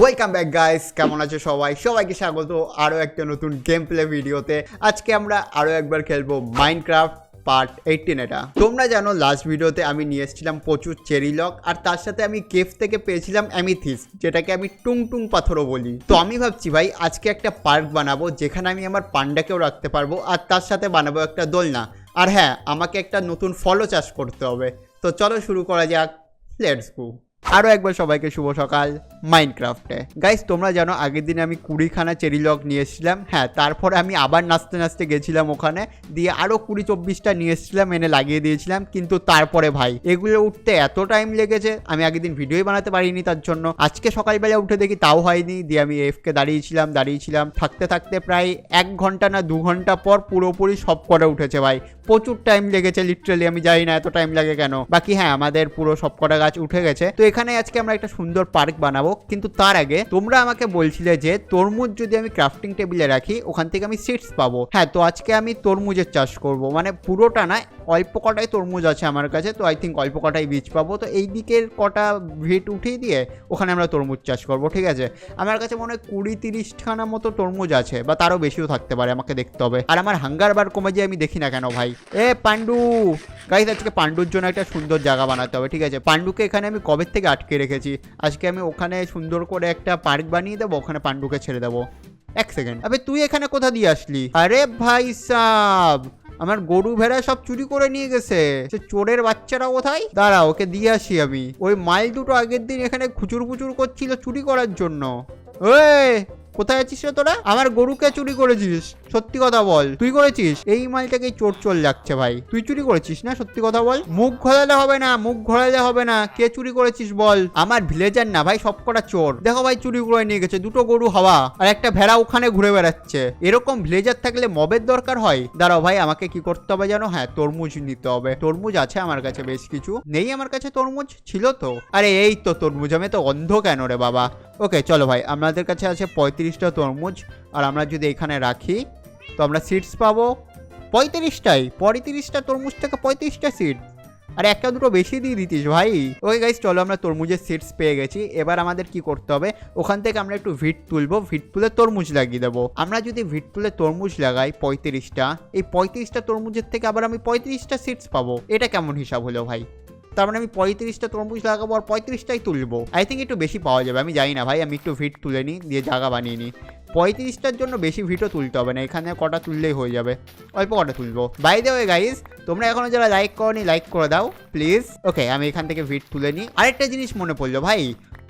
Welcome back guys, কেমন আছো সবাইকে স্বাগত আরও একটা নতুন গেম প্লে ভিডিওতে। আজকে আমরা আরও একবার খেলবো মাইনক্রাফট পার্ট 18। এটা তোমরা জানো লাস্ট ভিডিওতে আমি নিয়ে এসেছিলাম প্রচুর চেরি লক, আর তার সাথে আমি কেভ থেকে পেয়েছিলাম অ্যামিথিস্ট, যেটাকে আমি টুং টুং পাথরও বলি। তো আমি ভাবছি ভাই আজকে একটা পার্ক বানাবো যেখানে আমি আমার পান্ডাকেও রাখতে পারবো, আর তার সাথে বানাবো একটা দোলনা। আর হ্যাঁ, আমাকে একটা নতুন ফলও চাষ করতে হবে। তো চলো শুরু করা যাক, লেটস গো। আরও একবার সবাইকে শুভ সকাল মাইনক্রাফটে। গাইস তোমরা জানো আগের দিনে আমি 20খানা চেরি লক নিয়ে এসেছিলাম। হ্যাঁ, তারপরে আমি আবার নাচতে নাচতে গেছিলাম ওখানে, দিয়ে আরও 20-24টা নিয়ে এসেছিলাম, এনে লাগিয়ে দিয়েছিলাম। কিন্তু তারপরে ভাই এগুলো উঠতে এত টাইম লেগেছে, আমি আগের দিন ভিডিওই বানাতে পারিনি। তার জন্য আজকে সকালবেলা উঠে দেখি তাও হয়নি। দিয়ে আমি এফকে দাঁড়িয়েছিলাম থাকতে থাকতে প্রায় 1 ঘন্টা না 2 ঘন্টা পর পুরোপুরি সব কটা উঠেছে ভাই। প্রচুর টাইম লেগেছে লিটারালি, আমি জানি না এত টাইম লাগে কেন। বাকি হ্যাঁ, আমাদের পুরো সব কটা গাছ উঠে গেছে। তো এখানে আজকে আমরা একটা সুন্দর পার্ক বানাবো। কিন্তু তার আগে তোমরা আমাকে বলছিলে যে তরমুজ যদি আমি ক্রাফটিং টেবিলে রাখি ওখান থেকে আমি সিডস পাবো। হ্যাঁ, তো আজকে আমি তরমুজের চাষ করব, মানে পুরোটা না, অল্প কটাই তরমুজ আছে আমার কাছে। তো আই থিঙ্ক অল্প কটাই বীজ পাবো। তো এই দিকের কটা ভিট উঠিয়ে দিয়ে ওখানে আমরা তরমুজ চাষ করবো, ঠিক আছে? আমার কাছে মনে হয় 20-30খানা মতো তরমুজ আছে, বা তারও বেশিও থাকতে পারে, আমাকে দেখতে হবে। আর আমার হাঙ্গার বার কমে যায় আমি দেখি না কেন ভাই। এ পান্ডু গাইস, আজকে পান্ডুর জন্য একটা সুন্দর জায়গা বানাতে হবে, ঠিক আছে? পান্ডুকে এখানে আমি কবে থেকে আটকে রেখেছি, আজকে আমি ওখানে সুন্দর করে একটা পার্ক বানিয়ে দেবো, ওখানে পান্ডুকে ছেড়ে দেবো। 1 সেকেন্ড, আবে তুই এখানে কোথা দিয়ে আসলি? আরে ভাই সাব, আমার গরু ভেড়া সব চুরি করে নিয়ে গেছে। সে চোরের বাচ্চারা কোথায়? দাঁড়া, ওকে দিয়ে আসি আমি। ওই মাইল দুটো আগের দিন এখানে খুচুর পুচুর করছিল চুরি করার জন্য। ওই কোথায় আছিস রে তোরা? আমার গরুকে চুরি করেছিস? সত্যি কথা বল, তুই করেছিস? এই মালটাকে চোর লাগছে ভাই। তুই চুরি করেছিস না? সত্যি কথা বল। মুখ ঘোরালে হবে না, কে চুরি করেছিস বল। আমার ভিলেজার না ভাই, সব কটা চোর। দেখো ভাই, চুরি করে নিয়ে গেছে 2টো গরু হাওয়া, আর একটা ভেড়া ওখানে ঘুরে বেড়াচ্ছে। এরকম ভিলেজার থাকলে মবের দরকার হয়। দাঁড়াও ভাই, আমাকে কি করতে হবে জানো? হ্যাঁ, তরমুজ নিতে হবে। তরমুজ আছে আমার কাছে বেশ কিছু। নেই আমার কাছে তরমুজ? ছিল তো। আরে এই তো তরমুজ, আমি তো অন্ধ কেন রে বাবা। ওকে চলো ভাই, আমাদের কাছে আছে 35টা তরমুজ। আর আমরা যদি এখানে রাখি তো আমরা সিডস পাবো 35টা তরমুজ থেকে 35টা সিড। আর একটা দুটো বেশি দিয়ে দিতিস ভাই। ওকে গাইস, চলো আমরা তরমুজের সিডস পেয়ে গেছি। এবার আমাদের কি করতে হবে, ওখান থেকে আমরা একটু ভিট তুলবো, ভিট তুলে তরমুজ লাগিয়ে দেবো। আমরা যদি ভিট তুলে তরমুজ লাগাই 35টা, এই 35টা তরমুজের থেকে আবার আমি 35টা সিডস পাবো। এটা কেমন হিসাব হলো ভাই? তার মানে আমি 35টা তরমুজ লাগাবো আর 35টাই তুলবো। আই থিঙ্ক একটু বেশি পাওয়া যাবে, আমি জানি না ভাই। আমি একটু ভিট তুলে নিই, দিয়ে জায়গা বানিয়ে নিই। 35টার জন্য বেশি ভিটও তুলতে হবে না, এখানে কটা তুললেই হয়ে যাবে। অল্প কটা তুলবো। বাই দ্য ওয়ে গাইস, তোমরা এখনো যারা লাইক করোনি লাইক করে দাও প্লিজ। ওকে, আমি এখান থেকে ভিট তুলে নিই। আরেকটা জিনিস মনে পড়লো ভাই,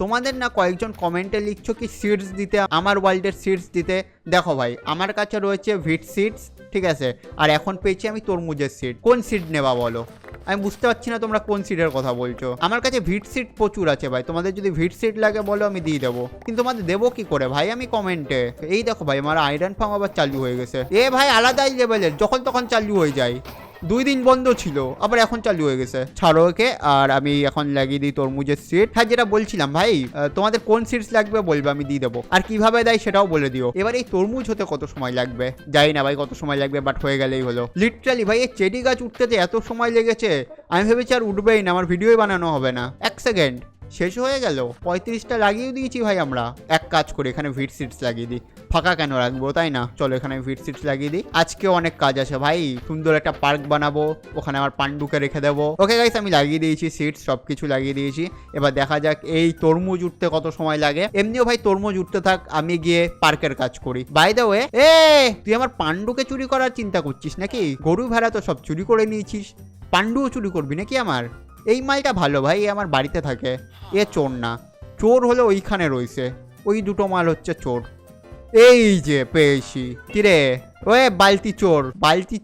তোমাদের না কয়েকজন কমেন্টে লিখছো কি সিডস দিতে, আমার ওয়ার্ল্ডের সিডস দিতে। দেখো ভাই, আমার কাছে রয়েছে ভিট সিডস, ঠিক আছে? আর এখন পেয়েছি আমি তরমুজের সিড। কোন সিড নেবা বলো? আমি বুঝতে পারছি না তোমরা কোন সিডের কথা বলছো। আমার কাছে ভিট সিড প্রচুর আছে ভাই, তোমাদের যদি ভিট সিড লাগে বলো, আমি দিয়ে দেবো। কিন্তু তোমাদের দেবো কি করে ভাই আমি কমেন্টে? এই দেখো ভাই, আমার আয়রন ফার্ম আবার চালু হয়ে গেছে। এ ভাই আলাদাই লেভেলের, যখন তখন চালু হয়ে যায়। 2 দিন বন্ধ ছিল, আবার এখন চালু হয়ে গেছে। ছাড়ো ওকে, আর আমি এখন লাগিয়ে দিই তরমুজের সিড। হ্যাঁ, যেটা বলছিলাম ভাই, তোমাদের কোন সিডস লাগবে বলবে, আমি দিয়ে দেবো। আর কিভাবে দেয় সেটাও বলে দিও। এবার এই তরমুজ হতে কত সময় লাগবে জানি না ভাই, কত সময় লাগবে, বাট হয়ে গেলেই হলো। লিটারালি ভাই, এই চেরি গাছ উঠতে যে এত সময় লেগেছে, আমি ভেবেছি আর উঠবেই না, আমার ভিডিওই বানানো হবে না। 1 সেকেন্ড, শেষ হয়ে গেল। 35টা লাগিয়ে দিয়েছি ভাই আমরা। এক কাজ করে এখানে ভিট সিডস লাগিয়ে দিই, ফাঁকা কেন রাখবো, তাই না? চলো এখানে ভিট সিডস লাগিয়ে দিই। আজকেও অনেক কাজ আছে ভাই, সুন্দর একটা পার্ক বানাবো, ওখানে আমার পান্ডুকে রেখে দেবো। ওকে গাইস, আমি লাগিয়ে দিয়েছি সিডস, সবকিছু লাগিয়ে দিয়েছি। এবার দেখা যাক এই তরমুজ উঠতে কত সময় লাগে। এমনিও ভাই তরমুজ উঠতে থাক, আমি গিয়ে পার্কের কাজ করি। বাই দ্য ওয়ে, তুই আমার পান্ডুকে চুরি করার চিন্তা করছিস নাকি? গরু ভেড়া তো সব চুরি করে নিয়েছিস, পান্ডুও চুরি করবি নাকি আমার? এই মালটা ভালো ভাই, আমার বাড়িতে থাকে। এ চোর না, চোর হলে ওইখানে রয়েছে। ওই 2টো মাল হচ্ছে চোর। এই যে পেয়েছি। কিরে ওয়ে বালতি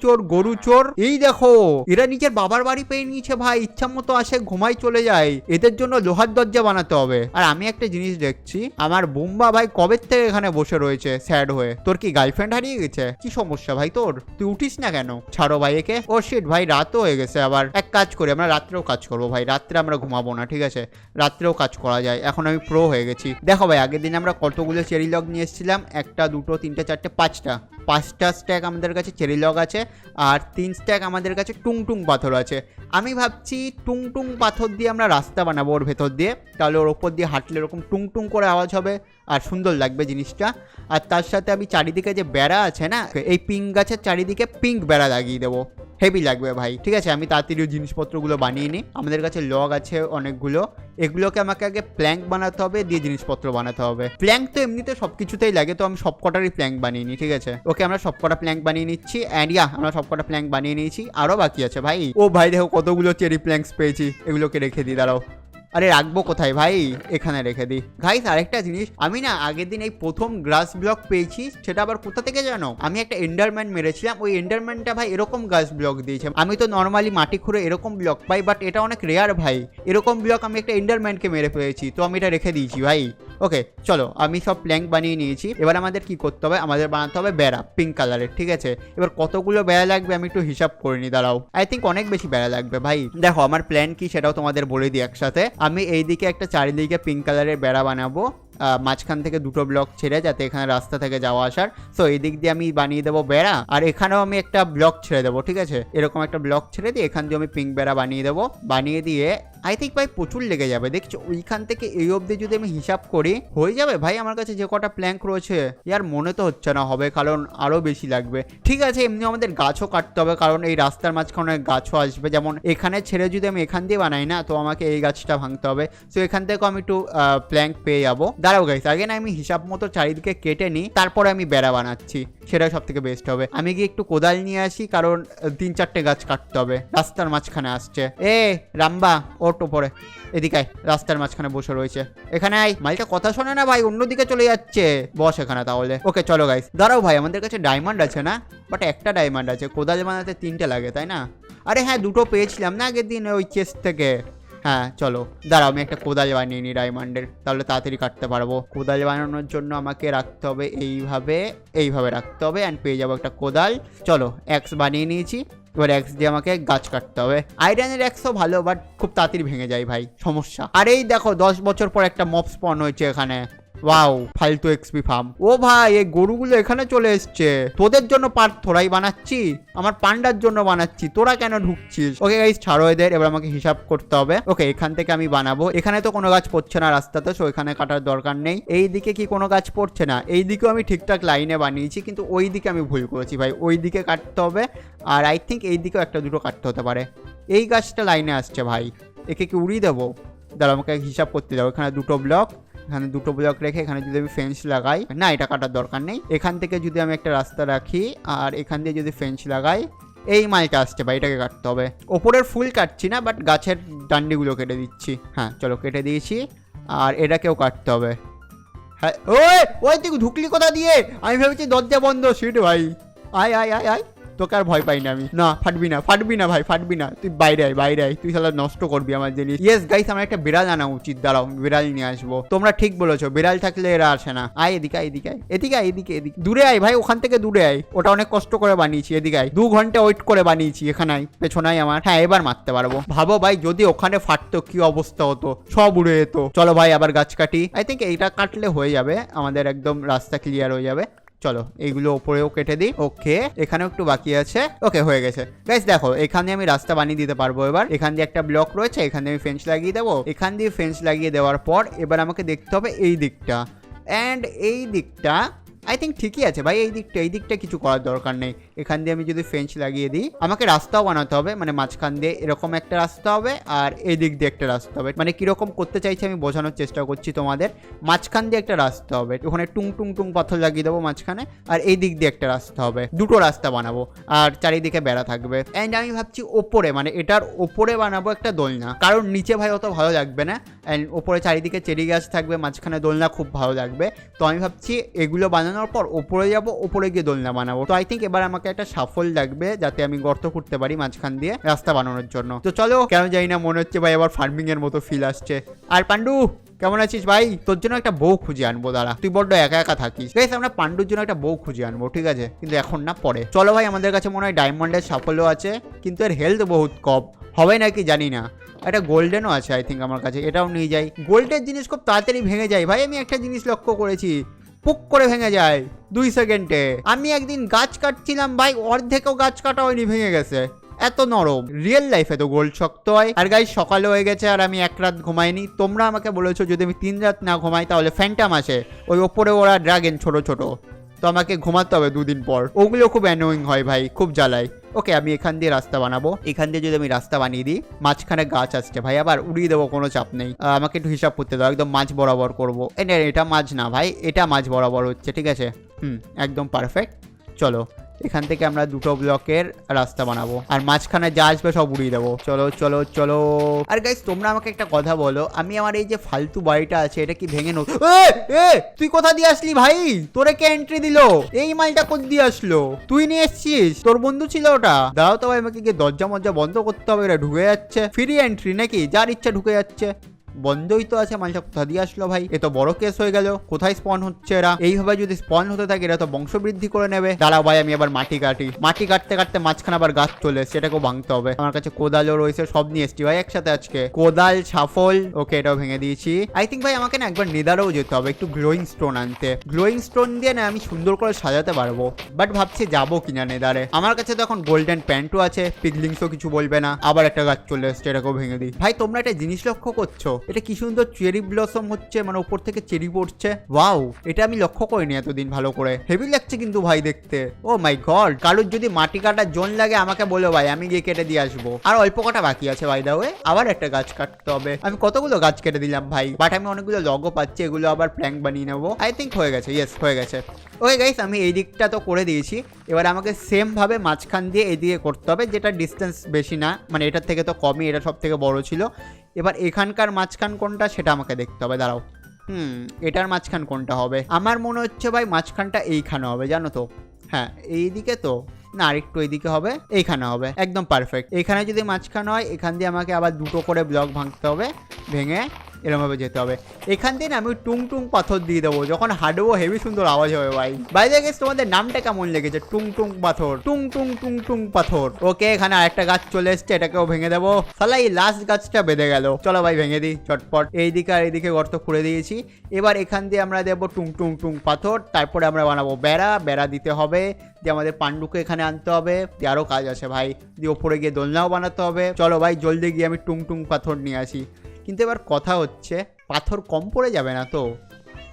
চোর, গরু চোর। এই দেখো, এরা নিজের বাবার বাড়ি পেয়ে নিয়েছে ভাই, ইচ্ছা মতো আসে, ঘুমাই, চলে যায়। এদের জন্য লোহার দরজা বানাতে হবে। আর আমি একটা জিনিস দেখছি, আমার বুম্বা ভাই কবে থেকে এখানে বসে রয়েছে স্যাড হয়ে। তোর কি গার্লফ্রেন্ড হারিয়ে গেছে? কি সমস্যা ভাই তোর? তুই উঠিস না কেন? ছাড়ো ভাই একে। ও শিট ভাই, রাতও হয়ে গেছে। আবার এক কাজ করি, আমরা রাত্রেও কাজ করবো ভাই। রাত্রে আমরা ঘুমাবো না, ঠিক আছে? রাত্রেও কাজ করা যায়, এখন আমি প্রো হয়ে গেছি। দেখো ভাই, আগের দিন আমরা কতগুলো চেরি লগ নিয়ে এসেছিলাম? 1, 2, 3, 4, 5টা। 5টা স্ট্যাক আমাদের কাছে চেরি লগ আছে, আর 3 স্ট্যাক আমাদের কাছে টুংটুং পাথর আছে। আমি ভাবছি টুংটুং পাথর দিয়ে আমরা রাস্তা বানাবো ওর ভেতর দিয়ে, তাহলে ওর ওপর দিয়ে হাঁটলে এরকম টুংটুং করে আওয়াজ হবে আর সুন্দর লাগবে জিনিসটা। আর তার সাথে আমি চারিদিকে যে বেড়া আছে না, এই পিঙ্ক গাছের চারিদিকে পিঙ্ক বেড়া লাগিয়ে দেবো, হেভি লাগবে ভাই। ঠিক আছে, আমি তাড়াতাড়ি জিনিসপত্রগুলো বানিয়ে নিই। আমাদের কাছে লগ আছে অনেকগুলো, এগুলোকে আমাকে আগে প্ল্যাঙ্ক বানাতে হবে, দিয়ে জিনিসপত্র বানাতে হবে। প্ল্যাঙ্ক তো এমনিতে সব কিছুতেই লাগে, তো আমি সবকটারই প্ল্যাঙ্ক বানিয়ে নিই। ঠিক আছে, ওকে আমরা সবকটা প্ল্যাঙ্ক বানিয়ে নিচ্ছি। অ্যান্ড আমরা সবকটা প্ল্যাঙ্ক বানিয়ে নিয়েছি, আরও বাকি আছে ভাই। ও ভাই দেখো কতগুলো চেরি প্ল্যাঙ্কস পেয়েছি, এগুলোকে রেখে দিই, দাঁড়াও। আরে রাখবো কোথায় ভাই, এখানে রেখে দিই। গাইস আরেকটা জিনিস, আমি না আগের দিন এই প্রথম গ্লাস ব্লক পেয়েছি, সেটা আবার কোথা থেকে জানো? আমি একটা এন্ডারম্যান মেরেছিলাম, ওই এন্ডারম্যানটা ভাই এরকম গ্লাস ব্লক দিয়েছে। আমি তো নর্মালি মাটি খুঁড়ে এরকম ব্লক পাই, বাট এটা অনেক রেয়ার ভাই। এরকম ব্লক আমি একটা এন্ডারম্যানকে মেরে পেয়েছি, তো আমি এটা রেখে দিয়েছি ভাই। ওকে চলো, আমি সব প্ল্যাঙ্ক বানিয়ে নিয়েছি। এবার আমাদের কি করতে হবে, আমাদের বানাতে হবে বেড়া পিঙ্ক কালারের। ঠিক আছে, এবার কতগুলো বেড়া লাগবে আমি একটু হিসাব করে নিই, দাঁড়াও। আই থিঙ্ক অনেক বেশি বেড়া লাগবে ভাই। দেখো আমার প্ল্যান কি সেটাও তোমাদের বলে দিই একসাথে। আমি এইদিকে একটা চারিদিকে পিঙ্ক কালারের বেড়া বানাবো, মাঝখান থেকে 2টো ব্লক ছেড়ে, যাতে এখানে রাস্তা থেকে যাওয়া আসার। সো এই দিক দিয়ে আমি বানিয়ে দেবো বেড়া, আর এখানেও আমি একটা ব্লক ছেড়ে দেবো। ঠিক আছে, এরকম একটা ব্লক ছেড়ে দিয়ে এখান দিয়ে আমি পিঙ্ক বেড়া বানিয়ে দেবো। বানিয়ে দিয়ে আই থিঙ্ক ভাই প্রচুর লেগে যাবে, দেখছো ওইখান থেকে এই অবধি যদি আমি হিসাব করি হয়ে যাবে ভাই। আমার কাছে যে কটা প্ল্যাঙ্ক রয়েছে ইয়ার মনে তো হচ্ছে না হবে, কারণ আরও বেশি লাগবে। ঠিক আছে, এমনি আমাদের গাছও কাটতে হবে, কারণ এই রাস্তার মাঝখানে গাছও আসবে। যেমন এখানে ছেড়ে যদি আমি এখান দিয়ে বানাই না, তো আমাকে এই গাছটা ভাঙতে হবে। সো এখান থেকেও আমি একটু প্ল্যাঙ্ক পেয়ে যাবো। দাঁড়াও গাইস, আগে না আমি হিসাব মতো চারিদিকে কেটে নিই, তারপরে আমি বেড়া বানাচ্ছি, সেটা সব থেকে বেস্ট হবে। আমি গিয়ে একটু কোদাল নিয়ে আসি, কারণ 3-4টে গাছ কাটতে হবে, রাস্তার মাঝখানে আসছে। রাম্বা ওর ওপরে এদিকে আয়, রাস্তার মাঝখানে বসে রয়েছে, এখানে আয়। মালটা কথা শোনে না ভাই, অন্যদিকে চলে যাচ্ছে, বস এখানে তাহলে। ওকে চলো গাইস, দাঁড়াও ভাই, আমাদের কাছে ডায়মন্ড আছে না? বাট একটা ডায়মন্ড আছে, কোদাল বানাতে 3টে লাগে তাই না? আরে হ্যাঁ, 2টো পেয়েছিলাম না আগের দিন ওই চেস্ট থেকে। হ্যাঁ চলো, দাঁড়াও আমি একটা কোদাল বানিয়ে নিই ডায়মন্ডের, তাহলে তাড়াতাড়ি কাটতে পারবো। কোদাল বানানোর জন্য আমাকে রাখতে হবে এইভাবে রাখতে হবে, অ্যান্ড পেয়ে যাবো একটা কোদাল। চলো অ্যাক্স বানিয়ে নিয়েছি, এবার অ্যাক্স দিয়ে আমাকে গাছ কাটতে হবে। আয়রনের অ্যাক্সও ভালো, বাট খুব তাড়াতাড়ি ভেঙে যায় ভাই, সমস্যা। আর এই দেখো 10 বছর পর একটা মব স্পন হয়েছে এখানে। ওয়াও, ফালতু এক্সপি ফার্ম। ও ভাই, এই গরুগুলো এখানে চলে এসছে। তোদের জন্য পার্ট থোড়াই বানাচ্ছি, আমার পান্ডার জন্য বানাচ্ছি, তোরা কেন ঢুকছিস? ওকে গাইস ছাড়ো এদের, এবার আমাকে হিসাব করতে হবে। ওকে এখান থেকে আমি বানাবো। এখানে তো কোনো গাছ পড়ছে না রাস্তাতে, সো এখানে কাটার দরকার নেই। এই দিকে কি কোনো গাছ পড়ছে না? এই দিকেও আমি ঠিকঠাক লাইনে বানিয়েছি, কিন্তু ওই দিকে আমি ভুল করেছি ভাই, ওই দিকে কাটতে হবে। আর আই থিঙ্ক এই দিকেও 1-2টো কাটতে হতে পারে। এই গাছটা লাইনে আসছে ভাই, একে কি উড়িয়ে দেবো? দাঁড়াও আমাকে হিসাব করতে যাবো। এখানে 2টো ব্লক, এখানে 2টো ব্লক রেখে এখানে যদি আমি ফেন্স লাগাই, না এটা কাটার দরকার নেই। এখান থেকে যদি আমি একটা রাস্তা রাখি, আর এখান দিয়ে যদি ফেন্স লাগাই, এই মালটা আসছে ভাই, এটাকে কাটতে হবে। ওপরের ফুল কাটছি না, বাট গাছের ডান্ডিগুলো কেটে দিচ্ছি। হ্যাঁ চলো কেটে দিয়েছি, আর এটাকেও কাটতে হবে। হ্যাঁ ওই তুই ঢুকলি কোথা দিয়ে? আমি ভেবেছি দরজা বন্ধ। সিট ভাই, আয় আয় আয় আয়, তোকে আর ভয় পাই না আমি। না ফাটবি না ভাই, ফাটবি না, তুই বাইরে আয়, তুই শালা নষ্ট করবি আমার জিনিস। ইয়েস গাইস, আমার একটা বিড়াল আনা উচিত, দাঁড়াও বিড়াল নিয়ে আসবো। তোমরা ঠিক বলেছো, বিড়াল থাকলে এরা আসে না। আয় এদিকে দূরে আয় ভাই, ওখান থেকে দূরে আয়, ওটা অনেক কষ্ট করে বানিয়েছি। এদিকে আয়, 2 ঘন্টা ওয়েট করে বানিয়েছি। এখানে আয়, পেছনাই আমার। হ্যাঁ এবার মারতে পারবো। ভাবো ভাই, যদি ওখানে ফাটতো কি অবস্থা হতো, সব উড়ে যেত। চলো ভাই আবার গাছ কাটি। আই থিঙ্ক এইটা কাটলে হয়ে যাবে, আমাদের একদম রাস্তা ক্লিয়ার হয়ে যাবে। চলো এইগুলো ওপরেও কেটে দিই। ওকে এখানেও একটু বাকি আছে। ওকে হয়ে গেছে গাইস, দেখো এখানে আমি রাস্তা বানিয়ে দিতে পারবো। এবার এখান দিয়ে একটা ব্লক রয়েছে, এখানে আমি ফেন্স লাগিয়ে দেবো। এখান দিয়ে ফেন্স লাগিয়ে দেওয়ার পর এবার আমাকে দেখতে হবে এই দিকটা, অ্যান্ড এই দিকটা আই থিঙ্ক ঠিকই আছে ভাই। এই দিকটা কিছু করার দরকার নেই। এখান দিয়ে আমি যদি ফেন্স লাগিয়ে দিই, আমাকে রাস্তাও বানাতে হবে, মানে মাঝখান দিয়ে এরকম একটা রাস্তা হবে, আর এই দিক দিয়ে একটা রাস্তা হবে। মানে কিরকম করতে চাইছি আমি বোঝানোর চেষ্টা করছি তোমাদের। মাঝখান দিয়ে একটা রাস্তা হবে, ওখানে টুং পাথর লাগিয়ে দেবো মাঝখানে, আর এই দিক দিয়ে একটা রাস্তা হবে। 2টো রাস্তা বানাবো, আর চারিদিকে বেড়া থাকবে। অ্যান্ড আমি ভাবছি ওপরে, মানে এটার ওপরে বানাবো একটা দোলনা, কারণ নিচে ভাই অত ভালো লাগবে না। অ্যান্ড ওপরে চারিদিকে চেরি গাছ থাকবে, মাঝখানে দোলনা খুব ভালো লাগবে। তো আমি ভাবছি এগুলো বানানোর পর ওপরে যাবো, ওপরে গিয়ে দোলনা বানাবো। তো আই থিঙ্ক এবার আমাকে একটা সাফল লাগবে, যাতে আমি গর্ত করতে পারি মাঝখান দিয়ে রাস্তা বানানোর জন্য। তো চলো, কেন জানি না মনে হচ্ছে ভাই আবার ফার্মিং এর মতো ফিল আসছে। আর পান্ডু কেমন আছিস ভাই? তোর জন্য একটা বউ খুঁজে আনবো, দাঁড়া, তুই বড্ড একা থাকিস। গাইস আমরা পান্ডুর জন্য একটা বউ খুঁজে আনবো, ঠিক আছে, কিন্তু এখন না, পরে। চলো ভাই, আমাদের কাছে মনে হয় ডায়মন্ডের সাফল্য আছে, কিন্তু এর হেলথ বহুত কম, হবে নাকি জানি না। একটা গোল্ডেনও আছে আই থিঙ্ক আমার কাছে, এটাও নিয়ে যাই। গোল্ডের জিনিস খুব তাড়াতাড়ি ভেঙে যায় ভাই, আমি একটা জিনিস লক্ষ্য করেছি। পুক করে ভেঙে যায় 2 সেকেন্ডে। আমি একদিন গাছ কাটছিলাম ভাই, অর্ধেকও গাছ কাটা হয়নি, ভেঙে গেছে। এত নরম রিয়েল লাইফে তো গোল্ড শক্ত হয়। আর গাইস সকালে হয়ে গেছে আর আমি 1 রাত ঘুমাইনি। তোমরা আমাকে বলেছো যদি আমি 3 রাত না ঘুমাই তাহলে ফ্যান্টাম আসে, ওই ওপরে ওরা ড্রাগন ছোট ছোট, তো আমাকে ঘুমাতে হবে 2 দিন পর। ওগুলো খুব অ্যানোয়িং হয় ভাই, খুব জ্বালায়। ওকে আমি এখান দিয়ে রাস্তা বানাবো, এখান দিয়ে যদি আমি রাস্তা বানিয়ে দিই, মাঝখানে গাছ আসছে ভাই, আবার উড়িয়ে দেবো, কোনো চাপ নেই। আমাকে একটু হিসাব করতে দাও, একদম মাঝ বরাবর করবো। এটা মাঝ না ভাই, এটা মাঝ বরাবর হচ্ছে, ঠিক আছে। একদম পারফেক্ট। চলো এখান থেকে আমরা 2টো ব্লকের রাস্তা বানাবো, আর মাঝখানে যা আসবে সব উড়িয়ে দেবো। চলো চলো চলো। আর গাইস তোমরা আমাকে একটা কথা বলো, আমি আমার এই যে ফালতু বাড়িটা আছে এটা কি ভেঙে নো? তুই কোথা দিয়ে আসলি ভাই? তোরে কে এন্ট্রি দিল? এই মালটা কোথা দিয়ে আসলো? তুই নিয়ে এসছিস? তোর বন্ধু ছিল ওটা? দাঁড়াও তো ভাই, আমাকে গিয়ে দরজা মজ্জা বন্ধ করতে হবে। এটা ঢুকে যাচ্ছে, ফ্রি এন্ট্রি নাকি? যার ইচ্ছা ঢুকে যাচ্ছে। বন্ধই তো আছে, মালটা কোথা দিয়ে আসলো ভাই? এ তো বড় কেস হয়ে গেল। কোথায় স্পন হচ্ছে এরা? এইভাবে যদি স্পন হতে থাকে এরা তো বংশবৃদ্ধি করে নেবে। দাঁড়াও ভাই, আমি আবার মাটি কাটি। মাটি কাটতে কাটতে মাঝখানে আবার গাছ চলে এসছে, এটাকেও ভাঙতে হবে। আমার কাছে কোদালও রয়েছে, সব নিয়ে এসছি ভাই একসাথে আজকে। কোদাল, ছাফল, ওকে এটাও ভেঙে দিয়েছি। আই থিঙ্ক ভাই আমাকে না একবার নেদারেও যেতে হবে একটু গ্লোয়িং স্টোন আনতে। গ্লোয়িং স্টোন দিয়ে না আমি সুন্দর করে সাজাতে পারবো, বাট ভাবছি যাবো কিনা নেদারে। আমার কাছে তো এখন গোল্ডেন প্যান্টও আছে, পিগলিংসও কিছু বলবে না। আবার একটা গাছ চলে এসছে, এটাকেও ভেঙে দিই। ভাই তোমরা একটা জিনিস লক্ষ্য করছো, এটা কি সুন্দর চেরি ব্লসম হচ্ছে, মানে উপর থেকে চেরি পড়ছে। ওয়াও, এটা আমি লক্ষ্য করিনি এতদিন ভালো করে। হেভি লাগছে কিন্তু ভাই দেখতে। ও মাই গড, কারোর যদি মাটি কাটার জোন লাগে আমাকে বলো ভাই, আমি গিয়ে কেটে দিয়ে আসবো। আর অল্প কটা বাকি আছে ভাই, দাও আবার একটা গাছ কাটতে হবে। আমি কতগুলো গাছ কেটে দিলাম ভাই, বাট আমি অনেকগুলো লগও পাচ্ছি, এগুলো আবার প্ল্যাঙ্ক বানিয়ে নেবো। আই থিঙ্ক হয়ে গেছে, ইয়েস হয়ে গেছে। ওকে গাইস, আমি এই দিকটা তো করে দিয়েছি। এবার আমাকে সেম ভাবে মাঝখান দিয়ে এদিকে করতে হবে, যেটা ডিস্টেন্স বেশি না, মানে এটার থেকে তো কমই, এটা সব থেকে বড় ছিল। এবার এখানকার মাঝখান কোনটা সেটা আমাকে দেখতে হবে, দাঁড়াও। এটার মাঝখান কোনটা হবে? আমার মনে হচ্ছে ভাই মাঝখানটা এইখানে হবে, জানো তো। হ্যাঁ এইদিকে তো না, আরেকটু এইদিকে হবে, এইখানে হবে, একদম পারফেক্ট। এখানে যদি মাঝখান হয়, এখান দিয়ে আমাকে আবার 2টো করে ব্লক ভাঙতে হবে, ভেঙে এরমভাবে যেতে হবে। এখান দিয়ে না আমি টুং টুং পাথর দিয়ে দেবো, যখন হাঁটবো হেভি সুন্দর আওয়াজ হবে ভাই। বাইরে গেছে, তোমাদের নামটা কেমন লেগেছে? টুং টুং পাথর, টুং টুং টুং টুং পাথর। ওকে এখানে আরেকটা গাছ চলে এসছে, এটাকেও ভেঙে দেবো। শালা এই লাস্ট গাছটা বেঁধে গেল। চলো ভাই ভেঙে দিই চটপট। এইদিকে আর এইদিকে গর্ত খুঁড়ে দিয়েছি। এবার এখান দিয়ে আমরা দেবো টুং টুং টুং পাথর, তারপরে আমরা বানাবো বেড়া। বেড়া দিতে হবে, দিয়ে আমাদের পান্ডুকে এখানে আনতে হবে, দিয়ে আরও কাজ আছে ভাই, দিয়ে ওপরে গিয়ে দোলনাও বানাতে হবে। চলো ভাই জলদি গিয়ে আমি টুং টুং পাথর নিয়ে আসি। কিন্তু এবার কথা হচ্ছে, পাথর কম পড়ে যাবে না তো?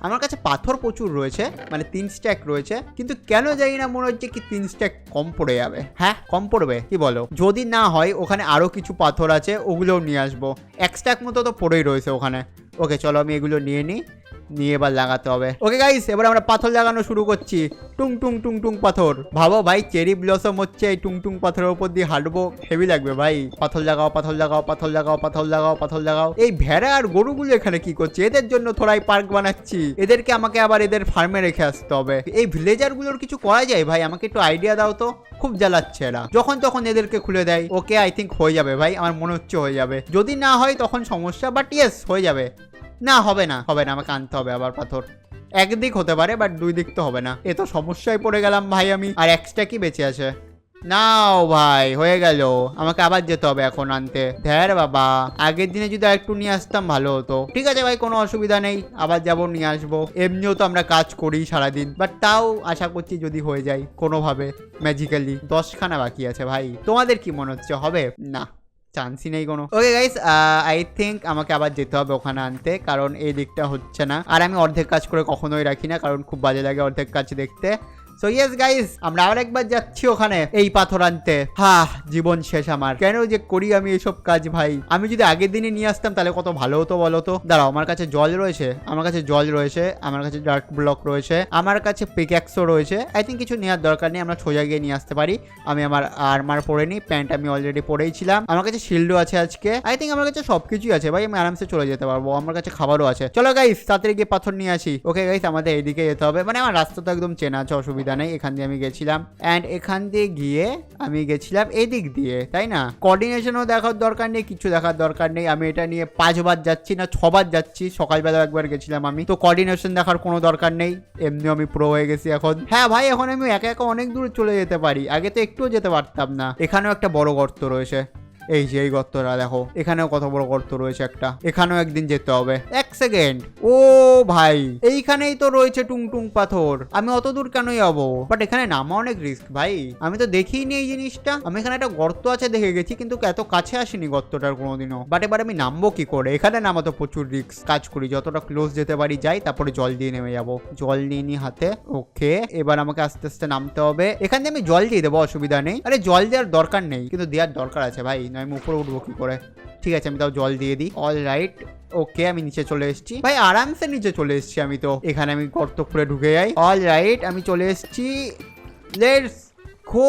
আমার কাছে পাথর প্রচুর রয়েছে, মানে 3 স্ট্যাক রয়েছে, কিন্তু কেন জানি না মনে হচ্ছে কি 3 স্ট্যাক কম পড়ে যাবে। হ্যাঁ কম পড়বে, কি বলো? যদি না হয় ওখানে আরও কিছু পাথর আছে, ওগুলোও নিয়ে আসবো। 1 স্ট্যাক মতো তো পড়েই রয়েছে ওখানে। ওকে চলো আমি এগুলো নিয়ে নিই, নিয়ে এবার লাগাতে হবে। ওকে গাইস, এবার আমরা পাথর লাগানো শুরু করছি। টুং টুং টুং টুং পাথর। ভাবো ভাই চেরি ব্লসম হচ্ছে, এই টুং টুং পাথরের উপর দিয়ে হাঁটবো, হেভি লাগবে ভাই। পাথর লাগাও, পাথর লাগাও, পাথর লাগাও, পাথর লাগাও, পাথর লাগাও। এই ভেড়া আর গরুগুলো এখানে কি করছে? এদের জন্য থোড়াই পার্ক বানাচ্ছি, এদেরকে আমাকে আবার এদের ফার্মে রেখে আসতে হবে। এই ভিলেজার গুলোর কিছু করা যায় ভাই? আমাকে একটু আইডিয়া দাও তো, খুব জ্বালাচ্ছে এরা, যখন তখন এদেরকে খুলে দেয়। ওকে আই থিঙ্ক হয়ে যাবে ভাই, আমার মনে হচ্ছে হয়ে যাবে। যদি না হয় তখন সমস্যা, বাট ইয়েস হয়ে যাবে। না হবে না, হবে না, আমাকে আনতে হবে আবার পাথর। একদিক হতে পারে বাট 2 দিক তো হবে না। এ তো সমস্যায় পড়ে গেলাম ভাই আমি। আর এক্সট্রা কি বেঁচে আছে? নাও ভাই হয়ে গেল, আমাকে আবার যেতে হবে এখন আনতে। ধ্যার বাবা, আগের দিনে যদি একটু নিয়ে আসতাম ভালো হতো। ঠিক আছে ভাই, কোনো অসুবিধা নেই, আবার যাবো, নিয়ে আসবো। এমনিও তো আমরা কাজ করি সারাদিন, বাট তাও আশা করছি যদি হয়ে যায় কোনোভাবে ম্যাজিক্যালি। 10খানা বাকি আছে ভাই, তোমাদের কি মনে হচ্ছে হবে? না, চান্সই নেই কোনো। ওকে গাইস, আই থিঙ্ক আমাকে আবার যেতে হবে ওখানে আনতে, কারণ এই দিকটা হচ্ছে না। আর আমি অর্ধেক কাজ করে কখনোই রাখি না, কারণ খুব বাজে লাগে অর্ধেক কাজ দেখতে। সো ইয়েস গাইস, আমরা আবার একবার যাচ্ছি ওখানে এই পাথর আনতে। জীবন শেষ আমার, কেন যে করি আমি এইসব কাজ ভাই। আমি যদি আগের দিনে নিয়ে আসতাম তাহলে কত ভালো হতো বলো তো। দাঁড়াও, আমার কাছে জল রয়েছে, আমার কাছে জল রয়েছে, আমার কাছে ডার্ক ব্লক রয়েছে, আমার কাছে পিক্যাক্সও রয়েছে। আই থিঙ্ক কিছু নেওয়ার দরকার নেই, আমরা সোজা গিয়ে নিয়ে আসতে পারি। আমি আমার আর্মার পরে নিই, প্যান্ট আমি অলরেডি পরেই ছিলাম। আমার কাছে শিল্ডও আছে আজকে। আই থিঙ্ক আমার কাছে সবকিছুই আছে ভাই, আমি আরামসে চলে যেতে পারবো। আমার কাছে খাবারও আছে। চলো গাইস তাড়াতাড়ি গিয়ে পাথর নিয়ে আসি। ওকে গাইস, আমাদের এইদিকে যেতে হবে, মানে আমার রাস্তা তো একদম চেনা আছে, অসুবিধা নেই। এখান দিয়ে আমি গেছিলাম, অ্যান্ড এখান দিয়ে গিয়ে আমি গেছিলাম এদিক দিয়ে, তাই না? কোঅর্ডিনেশনও দেখার দরকার নেই, কিছু দেখার দরকার নেই। আমি এটা নিয়ে 5 বার যাচ্ছি না 6 বার যাচ্ছি, সকালবেলা একবার গেছিলাম আমি, তো কোঅর্ডিনেশন দেখার কোনো দরকার নেই। এমনিও আমি প্রো হয়ে গেছি এখন। হ্যাঁ ভাই, এখন আমি একা একা অনেক দূর চলে যেতে পারি, আগে তো একটুও যেতে পারতাম না। এখানেও একটা বড় গর্ত রয়েছে, এই যে এই গর্তটা দেখো, এখানেও কত বড় গর্ত রয়েছে একটা, এখানেও একদিন যেতে হবে। 1 সেকেন্ড, ও ভাই এইখানেই তো রয়েছে টুংটুং পাথর, আমি অত দূর কেন যাবো? বাট এখানে নামা অনেক রিস্ক ভাই, আমি তো দেখিনি এই জিনিসটা। আমি এখানে একটা গর্ত আছে দেখে গেছি, কিন্তু এত কাছে আসিনি গর্তটার কোনোদিনও। বাট এবার আমি নামবো কি করে? এখানে নামা তো প্রচুর রিস্ক। কাজ করি, যতটা ক্লোজ যেতে পারি যাই, তারপরে জল দিয়ে নেমে যাবো। জল নিয়ে নি হাতে। ওকে, এবার আমাকে আস্তে আস্তে নামতে হবে। এখান দিয়ে আমি জল দিয়ে দেবো, অসুবিধা নেই। আরে জল দেওয়ার দরকার নেই, কিন্তু দেওয়ার দরকার আছে ভাই, নয় আমি উপরে উঠবো কি করে? ঠিক আছে, আমি তাও জল দিয়ে দিই। অল রাইট, ওকে আমি নিচে চলে এসেছি ভাই, আরামসে নিচে চলে এসেছি আমি তো। এখানে আমি গর্ত খুঁড়ে ঢুকে যাই। অল রাইট, আমি চলে এসেছি। Let's go.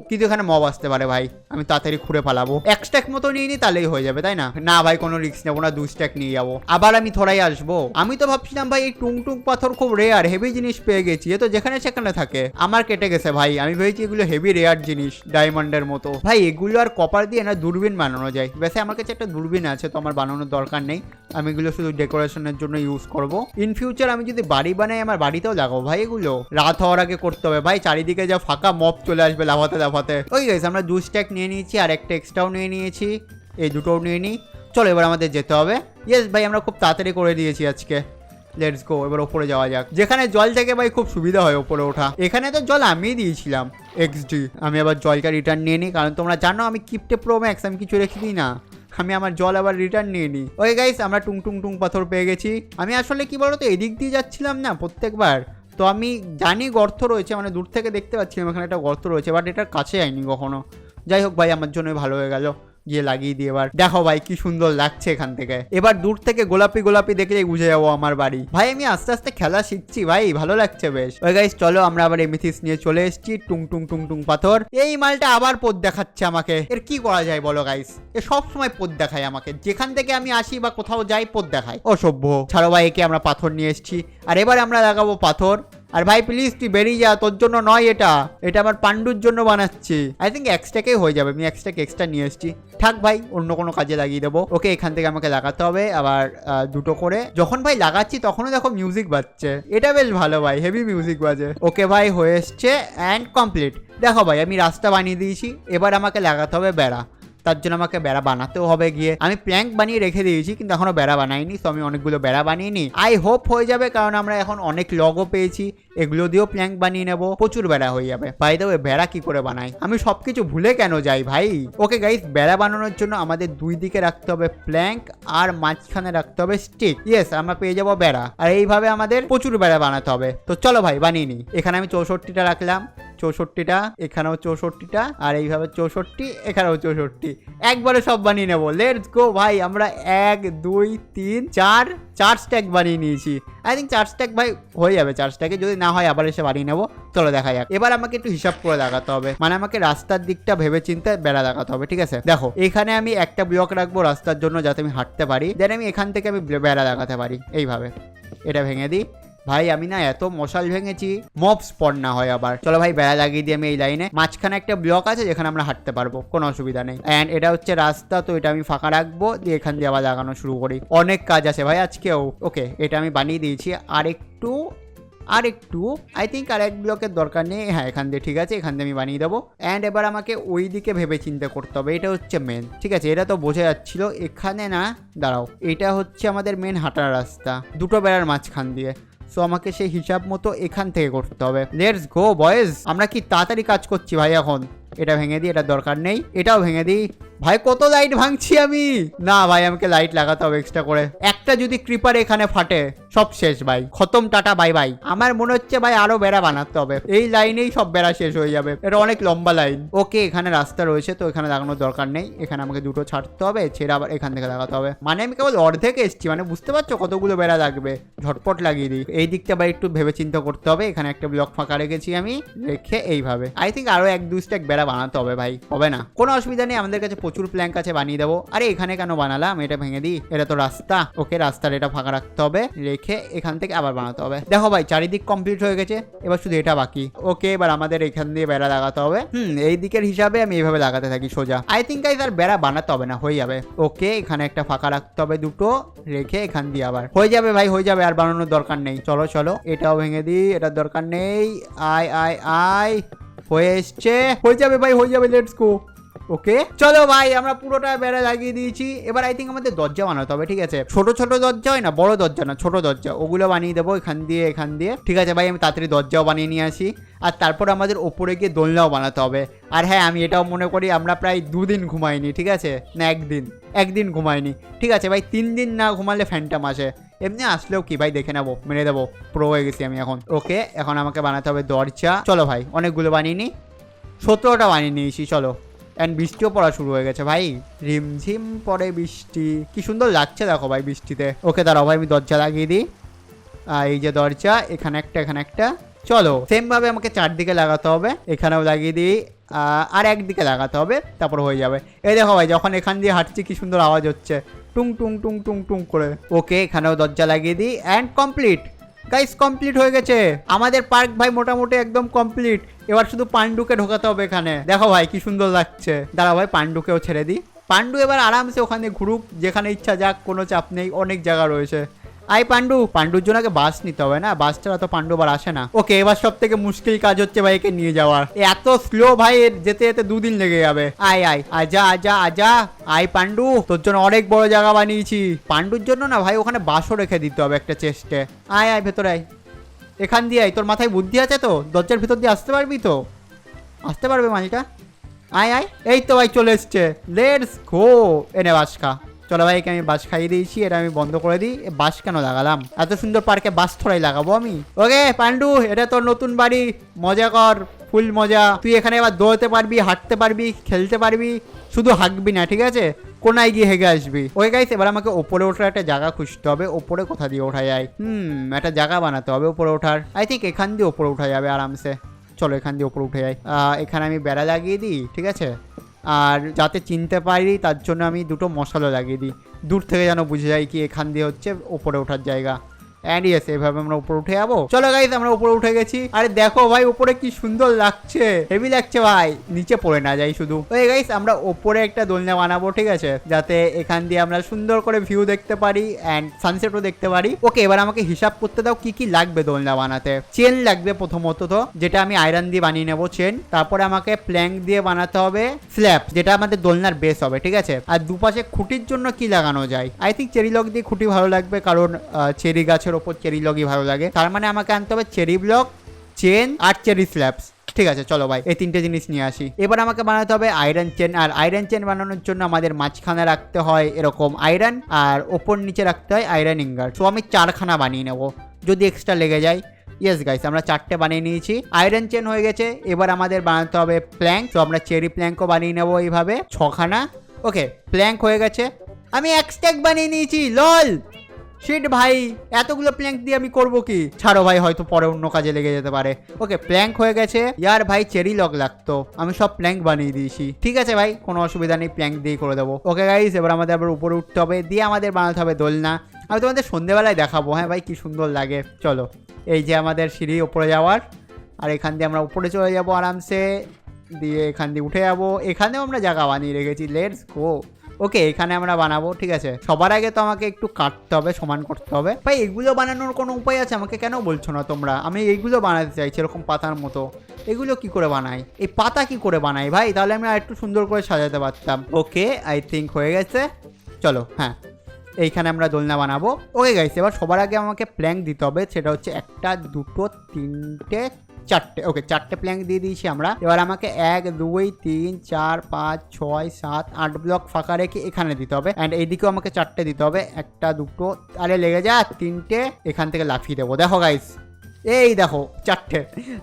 কিন্তু এখানে মব আসতে পারে ভাই, আমি তাড়াতাড়ি খুঁড়ে পালাবো। 1 স্ট্যাক মতো নিয়ে নিই, তাহলেই হয়ে যাবে, তাই না? না ভাই, কোনো রিস্ক নেবো না, 2 স্ট্যাক নিয়ে যাবো। আবার আমি থোড়াই আসবো। আমি তো ভাবছিলাম ভাই এই টুংটুং পাথর খুব রেয়ার, হেভি জিনিস পেয়ে গেছি। এ তো যেখানে সেখানে থাকে। আমার কেটে গেছে ভাই, আমি ভেবেছি এগুলো হেভি রেয়ার জিনিস, ডায়মন্ডের মতো। ভাই এগুলো আর কপার দিয়ে না দূরবীন বানানো যায়। বেশি আমার কাছে একটা দূরবীন আছে, তো আমার বানানোর দরকার নেই। আমি এগুলো শুধু ডেকোরেশনের জন্য ইউজ করব। ইন ফিউচার আমি যদি বাড়ি বানাই, আমার বাড়িতেও লাগাবো ভাই এগুলো। রাত হওয়ার আগে করতে হবে ভাই, চারিদিকে যা ফাঁকা মব চলে আসবে লাফাতে লাফাতে। ওই গাইস, আমরা 2 স্ট্যাক নিয়ে নিয়েছি, আর একটা এক্সট্রাও নিয়ে নিয়েছি। এই দুটোও নিয়ে নিই। চলো এবার আমাদের যেতে হবে। ইয়েস ভাই, আমরা খুব তাড়াতাড়ি করে দিয়েছি আজকে। লেটস গো, এবার ওপরে যাওয়া যাক। যেখানে জল থেকে ভাই খুব সুবিধা হয় ওপরে ওঠা। এখানে তো জল আমিই দিয়েছিলাম XD। আমি আবার জলটা রিটার্ন নিয়ে নিই, কারণ তোমরা জানো আমি কিপটে প্রো ম্যাক্স, আমি কিছু রেখে দিই না। আমি আমার জল আবার রিটার্ন নিয়ে নিই। ওই গাইস, আমরা টুং পাথর পেয়ে গেছি। আমি আসলে কি বলতো, এদিক দিয়ে যাচ্ছিলাম না প্রত্যেকবার, তো আমি জানি গর্ত রয়েছে, মানে দূর থেকে দেখতে পাচ্ছিলাম এখানে একটা গর্ত রয়েছে, বাট এটার কাছে যাইনি কখনো। যাই হোক ভাই, আমার জন্যই ভালো হয়ে গেল, গিয়ে লাগিয়ে দিয়ে। এবার দেখো ভাই কি সুন্দর লাগছে এখান থেকে। এবার দূর থেকে গোলাপি গোলাপি দেখলেই বুঝে যাবো আমার বাড়ি। ভাই আমি আস্তে আস্তে খেলা শিখছি ভাই, ভালো লাগছে বেশ। ওই গাইস চলো, আমরা আবার এমিথিস নিয়ে চলে এসেছি। টুং পাথর। এই মালটা আবার পথ দেখাচ্ছে আমাকে, এর কি করা যায় বলো গাইস? এ সব সময় পথ দেখায় আমাকে, যেখান থেকে আমি আসি বা কোথাও যাই পথ দেখায়। অসভ্য। ছাড়ো ভাই, একে আমরা পাথর নিয়ে এসেছি, আর এবার আমরা লাগাবো পাথর। আর ভাই প্লিজ তুই বেরিয়ে যা, তোর জন্য নয় এটা, এটা আমার পান্ডুর জন্য বানাচ্ছি। আই থিঙ্ক এক্সট্রাকেই হয়ে যাবে, আমি এক্সট্রা নিয়ে এসেছি। থাক ভাই, অন্য কোনো কাজে লাগিয়ে দেবো। ওকে, এখান থেকে আমাকে লাগাতে হবে আবার 2টো করে। যখন ভাই লাগাচ্ছি তখনও দেখো মিউজিক বাজছে, এটা বেশ ভালো ভাই, হেভি মিউজিক বাজে। ওকে ভাই, হয়ে এসছে অ্যান্ড কমপ্লিট। দেখো ভাই, আমি রাস্তা বানিয়ে দিয়েছি, এবার আমাকে লাগাতে হবে বেড়া। তার জন্য আমাকে বেড়া বানাতেও হবে গিয়ে। আমি প্ল্যাঙ্ক বানিয়ে রেখে দিয়েছি, কিন্তু এখনো বেড়া বানাইনি, তো আমি অনেকগুলো বেড়া বানিয়ে নিই। আই হোপ হয়ে যাবে, কারণ আমরা এখন অনেক লগও পেয়েছি, এগুলো দিয়েও প্ল্যাঙ্ক বানিয়ে নেবো, প্রচুর বেড়া হয়ে যাবে। বাই দ্য ওয়ে, বেড়া কি করে বানাই? আমি সবকিছু ভুলে কেন যাই ভাই? ওকে গাইস, বেড়া বানানোর জন্য আমাদের 2 দিকে রাখতে হবে প্ল্যাঙ্ক, আর মাঝখানে রাখতে হবে স্টিক। ইয়েস, আমরা পেয়ে যাবো বেড়া, আর এইভাবে আমাদের প্রচুর বেড়া বানাতে হবে। তো চলো ভাই বানিয়ে নিই। এখানে আমি 64টা রাখলাম, 64টা, এখানেও 64টা, আর এইভাবে 64, এখানেও 64, একবারে সব বানিয়ে নেবো। লেটস গো ভাই, আমরা 1 2 3 4 স্ট্যাক বানিয়ে নিয়েছি। আই থিঙ্ক 4 স্ট্যাক ভাই হয়ে যাবে। 4 স্ট্যাকে যদি না হয় আবার এসে বানিয়ে নেবো। চলো দেখা যাক। এবার আমাকে একটু হিসাব করে লাগাতে হবে, মানে আমাকে রাস্তার দিকটা ভেবে চিন্তে বেড়া লাগাতে হবে, ঠিক আছে? দেখো, এখানে আমি একটা ব্লক রাখবো রাস্তার জন্য, যাতে আমি হাঁটতে পারি। দেন আমি এখান থেকে আমি বেড়া লাগাতে পারি এইভাবে। এটা ভেঙে দিই। ভাই আমি না এত মশাল ভেঙেছি, মব স্পট না হয় আবার। চলো ভাই, বেড়া লাগিয়ে দিই আমি এই লাইনে। মাঝখানে একটা ব্লক আছে যেখানে আমরা হাঁটতে পারবো, কোনো অসুবিধা নেই। অ্যান্ড এটা হচ্ছে রাস্তা, তো এটা আমি ফাঁকা রাখবো, দিয়ে এখান দিয়ে আবার লাগানো শুরু করি। অনেক কাজ আছে ভাই আজকেও। ওকে, এটা আমি বানিয়ে দিয়েছি। আর একটু আই থিঙ্ক আর 1 ব্লকের দরকার নেই। হ্যাঁ, এখান দিয়ে ঠিক আছে, এখান দিয়ে আমি বানিয়ে দেবো। অ্যান্ড এবার আমাকে ওই দিকে ভেবে চিন্তা করতে হবে, এটা হচ্ছে মেন, ঠিক আছে? এটা তো বোঝা যাচ্ছিল। এখানে না, দাঁড়াও, এটা হচ্ছে আমাদের মেন হাঁটার রাস্তা, 2টো বেড়ার মাঝখান দিয়ে। সো আমাকে সেই হিসাব মতো এখান থেকে করতে হবে। লেটস গো বয়েজ, আমরা কি তাড়াতাড়ি কাজ করছি ভাই এখন। এটা ভেঙে দিই, এটা দরকার নেই। এটাও ভেঙে দিই। ভাই কত লাইট ভাঙছি আমি। না ভাই, আমাকে লাইট লাগাতে হবে এক্সট্রা করে। একটা যদি ক্রিপার এখানে ফাটে, সব শেষ ভাই, খতম, টাটা বাই বাই। আমার মনে হচ্ছে ভাই আরো বেড়া বানাতে হবে, এই লাইনেই সব বেড়া শেষ হয়ে যাবে, এটা অনেক লম্বা লাইন। ওকে, এখানে রাস্তা রয়েছে, তো এখানে লাগানোর দরকার নেই। এখানে আমাকে 2টো ছাড়তে হবে, ছেড়ে আবার এখান থেকে লাগাতে হবে। মানে আমি কেবল অর্ধেক এসেছি, মানে বুঝতে পারছো কতগুলো বেড়া লাগবে। ঝটপট লাগিয়ে দিই। এই দিকটা ভাই একটু ভেবে চিন্তা করতে হবে। এখানে একটা ব্লক ফাঁকা রেখেছি আমি, রেখে এইভাবে আই থিঙ্ক আরো 1 2 স্ট্যাক বেড়া বানাতে হবে ভাই। হবে না, কোনো অসুবিধা নেই, আমাদের কাছে প্রচুর প্ল্যাঙ্ক আছে, বানিয়ে দেবো। আরে এখানে কেন বানালাম? এটা ভেঙে দিই, এটা তো রাস্তা। ওকে, রাস্তার এটা ফাঁকা রাখতে হবে, রেখে এখান থেকে আবার বানাতে হবে। দেখো ভাই, চারিদিক কমপ্লিট হয়ে গেছে, এবার শুধু এটা বাকি। ওকে, এবার আমাদের এখান দিয়ে বেড়া লাগাতে হবে। এই দিকের হিসাবে আমি এইভাবে লাগাতে থাকি সোজা। আই থিঙ্ক গাইস আর বেড়া বানাতে হবে না, হয়ে যাবে। ওকে, এখানে একটা ফাঁকা রাখতে হবে 2টো, রেখে এখান দিয়ে আবার হয়ে যাবে ভাই, হয়ে যাবে, আর বানানোর দরকার নেই। চলো চলো, এটাও ভেঙে দিই, এটার দরকার নেই। আয় আয় আয়, হয়ে এসছে, হয়ে যাবে ভাই, হয়ে যাবে। Let's go. ওকে চলো ভাই আমরা পুরোটা বেড়া লাগিয়ে দিয়েছি। এবার আই থিঙ্ক আমাদের দরজা বানাতে হবে, ঠিক আছে? ছোট ছোট দরজা হয় না, বড় দরজা না, ছোট দরজা, ওগুলো বানিয়ে দেবো এখান দিয়ে। ঠিক আছে ভাই, আমি তাড়াতাড়ি দরজাও বানিয়ে নিয়ে আসি। আর তারপর আমাদের ওপরে গিয়ে দোলনাও বানাতে হবে। আর হ্যাঁ, আমি এটাও মনে করি আমরা প্রায় 2 দিন ঘুমাইনি, ঠিক আছে? না, একদিন ঘুমাইনি, ঠিক আছে ভাই? 3 দিন না ঘুমালে ফ্যান্টাম আসে। এমনি আসলেও কি ভাই, দেখে নেবো, মেরে দেবো। প্রো হয়ে গেছি আমি এখন। ওকে, এখন আমাকে বানাতে হবে দরজা। চলো ভাই, অনেকগুলো বানিয়ে নিই, 17টা বানিয়ে নিয়েছি। চলো, অ্যান্ড বৃষ্টিও পড়া শুরু হয়ে গেছে ভাই, রিমঝিম পড়ে বৃষ্টি, কি সুন্দর লাগছে দেখো ভাই বৃষ্টিতে। ওকে দাঁড়াও ভাই, আমি দরজা লাগিয়ে দিই। এই যে দরজা, এখানে একটা। চলো, সেম ভাবে আমাকে চারদিকে লাগাতে হবে, এখানেও লাগিয়ে দিই, আর একদিকে লাগাতে হবে, তারপর হয়ে যাবে। এই দেখো ভাই, যখন এখান দিয়ে হাঁটছি কি সুন্দর আওয়াজ হচ্ছে, টুং টুং টুং টুং টুং করে। ওকে, এখানেও দরজা লাগিয়ে দিই, অ্যান্ড কমপ্লিট গাইস, কমপ্লিট হয়ে গেছে আমাদের পার্ক ভাই, মোটামুটি একদম কমপ্লিট। এবার শুধু পান্ডুকে ঢোকাতে হবে এখানে। দেখো ভাই কি সুন্দর লাগছে। দাঁড়াও ভাই, পান্ডুকেও ছেড়ে দিই। পান্ডু এবার আরামসে ওখানে ঘুরুক, যেখানে ইচ্ছা যাক, কোনো চাপ নেই, অনেক জায়গা রয়েছে। আই পান্ডুর জন্য আগে বাস নিতে হবে না, বাস ছাড়া তো পান্ডু আবার আসে না। ওকে, এবার সব থেকে মুশকিল কাজ হচ্ছে ভাইকে নিয়ে যাওয়ার। এত স্লো ভাই, এর যেতে যেতে 2 দিন লেগে যাবে। আয় আজা আই পান্ডু, তোর জন্য অনেক বড় জায়গা বানিয়েছি। পান্ডুর জন্য না ভাই, ওখানে বাসও রেখে দিতে হবে একটা চেস্টে। আয় ভেতরে আয়, এখান দিয়ে আয়। তোর মাথায় বুদ্ধি আছে তো? দরজার ভিতর দিয়ে আসতে পারবি তো? আসতে পারবে মালিকা? আয় এই তো ভাই চলে এসছে, লেটস গো। এনে বাস খা। চলো ভাই, আমি বাস খাইয়ে দিয়েছি, এটা আমি বন্ধ করে দিই। বাস কেন লাগালাম? এত সুন্দর পার্কে বাস থোড়াই লাগাবো আমি? ওকে পান্ডু, এটা তোর নতুন বাড়ি, মজা কর, ফুল মজা। তুই এখানে এবার দৌড়তে পারবি, হাঁটতে পারবি, খেলতে পারবি, শুধু হাঁকবি না, ঠিক আছে? কোনায় গিয়ে হেগে আসবি। ওকে গাইস, এবার আমাকে ওপরে ওঠার একটা জায়গা খুঁজতে হবে। ওপরে কোথা দিয়ে ওঠা যায়? একটা জায়গা বানাতে হবে ওপরে ওঠার। আই থিঙ্ক এখান দিয়ে ওপরে উঠা যাবে আরামসে। চলো, এখান দিয়ে ওপরে উঠে যাই। এখানে আমি বেড়া লাগিয়ে দিই, ঠিক আছে? আর যাতে চিনতে পারি তার জন্য আমি 2টো মশালও লাগিয়ে দিই, দূর থেকে যেন বুঝে যাই কি এখান দিয়ে হচ্ছে ওপরে ওঠার জায়গা। অ্যান্ড ইয়েস, এভাবে আমরা উপরে উঠে যাবো। চলো গাইস, আমরা উপরে উঠে গেছি। আরে দেখো ভাই, উপরে কি সুন্দর লাগছে, হেভি লাগছে ভাই, নিচে পড়ে না যাই শুধু। ওই গাইস, আমরা উপরে একটা দোলনা বানাবো, ঠিক আছে? যাতে এখান দিয়ে আমরা সুন্দর করে ভিউ দেখতে পারি অ্যান্ড সানসেটও দেখতে পারি। ওকে, এবার আমাকে হিসাব করতে দাও কি কি লাগবে দোলনা বানাতে। চেন লাগবে প্রথমত, তো যেটা আমি আয়রন দিয়ে বানিয়ে নেবো চেন। তারপরে আমাকে প্ল্যাঙ্ক দিয়ে বানাতে হবে স্ল্যাব, যেটা আমাদের দোলনার বেস হবে, ঠিক আছে? আর দুপাশে খুঁটির জন্য কি লাগানো যায়? আই থিঙ্ক চেরি লক দিয়ে খুঁটি ভালো লাগবে, কারণ চেরি গাছের ওপর চেরি লগই ভালো লাগে। তার মানে আমাকে আনতে হবে চেরি ব্লক, চেন আর চেরি স্ল্যাবস। ঠিক আছে, চলো ভাই, এই 3টে জিনিস নিয়ে আসি। এবার আমাকে বানাতে হবে আয়রন চেন। আর আয়রন চেন বানানোর জন্য আমাদের মাঝখানে রাখতে হয় এরকম আয়রন, আর ওপর নিচে রাখতে হয় আয়রন ইঙ্গার। তো আমি 4খানা বানিয়ে নেবো, যদি এক্সট্রা লেগে যায়। ইয়েস গাইস, আমরা 4টে বানিয়ে নিয়েছি। আয়রন চেন হয়ে গেছে। এবার আমাদের বানাতে হবে প্ল্যাঙ্ক। তো আমরা চেরি প্ল্যাঙ্কও বানিয়ে নেবো এইভাবে 6খানা। ওকে, প্ল্যাঙ্ক হয়ে গেছে। আমি 1 স্ট্যাক বানিয়ে নিয়েছি, লল। শিট ভাই, এতগুলো প্ল্যাঙ্ক দিয়ে আমি করবো কি? ছাড়ো ভাই, হয়তো পরে অন্য কাজে লেগে যেতে পারে। ওকে, প্ল্যাঙ্ক হয়ে গেছে। ইয়ার ভাই, চেরি লক লাগতো, আমি সব প্ল্যাঙ্ক বানিয়ে দিয়েছি। ঠিক আছে ভাই, কোনো অসুবিধা নেই, প্ল্যাঙ্ক দিয়েই করে দেবো। ওকে গাইস, এবার আমাদের আবার উপরে উঠতে হবে, দিয়ে আমাদের বানাতে হবে দোলনা। আমি তোমাদের সন্ধ্যেবেলায় দেখাবো, হ্যাঁ ভাই, কি সুন্দর লাগে। চলো, এই যে আমাদের সিঁড়ি উপরে যাওয়ার, আর এখান দিয়ে আমরা উপরে চলে যাবো আরামসে, দিয়ে এখান দিয়ে উঠে যাবো। এখানেও আমরা জায়গা বানিয়ে রেখেছি, লেটস গো। ওকে, এখানে আমরা বানাবো, ঠিক আছে? সবার আগে তো আমাকে একটু কাটতে হবে, সমান করতে হবে। ভাই এগুলো বানানোর কোনো উপায় আছে? আমাকে কেন বলছো না তোমরা? আমি এইগুলো বানাতে চাইছি, এরকম পাতার মতো। এগুলো কি করে বানাই? এই পাতা কি করে বানাই ভাই? তাহলে আমি আর একটু সুন্দর করে সাজাতে পারতাম। ওকে, আই থিঙ্ক হয়ে গেছে। চলো, হ্যাঁ, এইখানে আমরা দোলনা বানাবো। ওকে গাইস, এবার সবার আগে আমাকে প্ল্যাঙ্ক দিতে হবে, সেটা হচ্ছে 1, 2, 3, 4টে। ওকে, 4টে প্ল্যাঙ্ক দিয়ে দিয়েছি আমরা। এবার আমাকে 1, 2, 3, 4, 5, 6, 7, 8 ব্লক ফাঁকা রেখে এখানে দিতে হবে। অ্যান্ড এইদিকেও আমাকে 4টে দিতে হবে, 1, 2, আরে লেগে যা, 3টে এখান থেকে লাফিয়ে দেবো। দেখো গাইস, এই দেখো 4টে,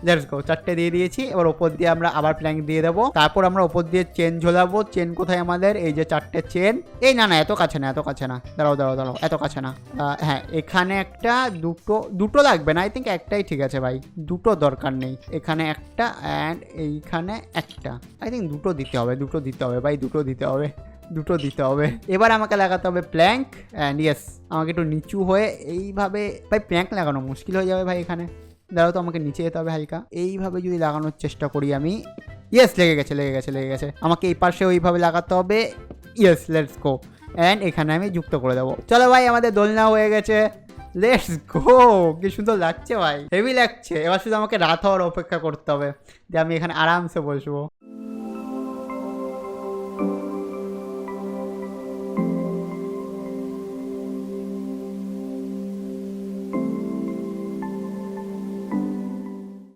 লেটস গো, 4টে দিয়ে দিয়েছি। এবার ওপর দিয়ে আমরা আবার প্ল্যাঙ্ক দিয়ে দেবো। তারপর আমরা ওপর দিয়ে চেন ঝোলাবো। চেন কোথায় আমাদের? এই যে 4টে চেন। এই না, এত কাছে না, দাঁড়াও, এত কাছে না। হ্যাঁ, এখানে একটা, দুটো লাগবে না, আই থিঙ্ক একটাই ঠিক আছে ভাই, 2টো দরকার নেই। এখানে একটা অ্যান্ড এইখানে একটা। আই থিঙ্ক 2টো দিতে হবে ভাই, 2টো দিতে হবে। এবার আমাকে লাগাতে হবে প্ল্যাঙ্ক। অ্যান্ড ইয়েস, আমাকে একটু নিচু হয়ে এইভাবে, ভাই প্ল্যাঙ্ক লাগানো মুশকিল হয়ে যাবে ভাই এখানে। দাঁড়াও তো, আমাকে নিচে যেতে হবে হালকা, এইভাবে যদি লাগানোর চেষ্টা করি আমি। ইয়েস, লেগে গেছে। আমাকে এই পাশে ওইভাবে লাগাতে হবে। Yes, let's go. অ্যান্ড এখানে আমি যুক্ত করে দেবো। চলো ভাই, আমাদের দোলনা হয়ে গেছে, লেটস গো। কি সুন্দর লাগছে ভাই, হেভি লাগছে। এবার শুধু আমাকে রাত হওয়ার অপেক্ষা করতে হবে, যে আমি এখানে আরামসে বসবো।